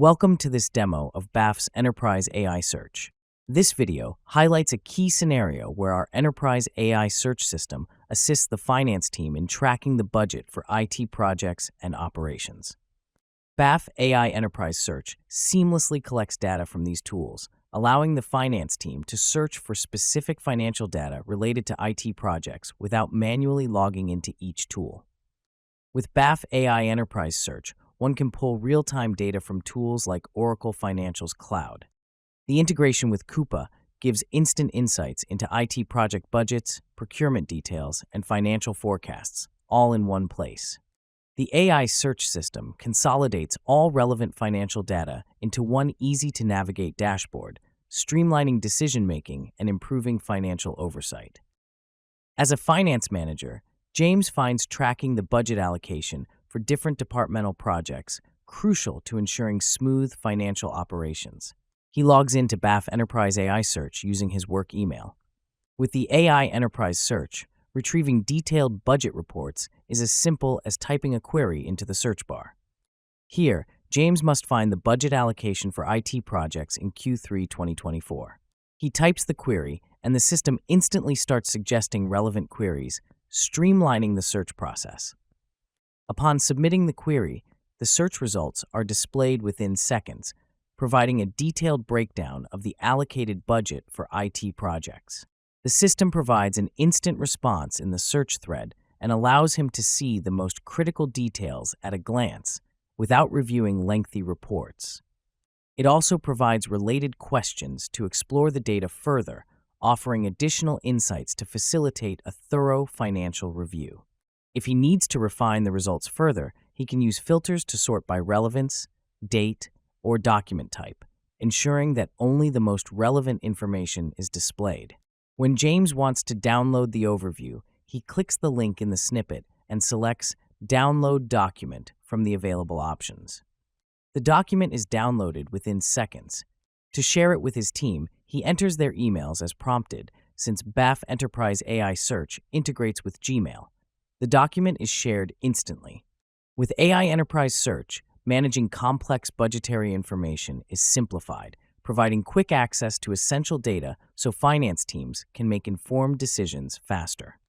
Welcome to this demo of BAF's Enterprise AI Search. This video highlights a key scenario where our Enterprise AI Search system assists the finance team in tracking the budget for IT projects and operations. BAF AI Enterprise Search seamlessly collects data from these tools, allowing the finance team to search for specific financial data related to IT projects without manually logging into each tool. With BAF AI Enterprise Search, one can pull real-time data from tools like Oracle Financials Cloud. The integration with Coupa gives instant insights into IT project budgets, procurement details, and financial forecasts, all in one place. The AI search system consolidates all relevant financial data into one easy-to-navigate dashboard, streamlining decision-making and improving financial oversight. As a finance manager, James finds tracking the budget allocation for different departmental projects crucial to ensuring smooth financial operations. He logs into BAF Enterprise AI Search using his work email. With the AI Enterprise Search, retrieving detailed budget reports is as simple as typing a query into the search bar. Here, James must find the budget allocation for IT projects in Q3 2024. He types the query, and the system instantly starts suggesting relevant queries, streamlining the search process. Upon submitting the query, the search results are displayed within seconds, providing a detailed breakdown of the allocated budget for IT projects. The system provides an instant response in the search thread and allows him to see the most critical details at a glance without reviewing lengthy reports. It also provides related questions to explore the data further, offering additional insights to facilitate a thorough financial review. If he needs to refine the results further, he can use filters to sort by relevance, date, or document type, ensuring that only the most relevant information is displayed. When James wants to download the overview, he clicks the link in the snippet and selects Download Document from the available options. The document is downloaded within seconds. To share it with his team, he enters their emails as prompted, since BAF Enterprise AI Search integrates with Gmail. The document is shared instantly. With AI Enterprise Search, managing complex budgetary information is simplified, providing quick access to essential data so finance teams can make informed decisions faster.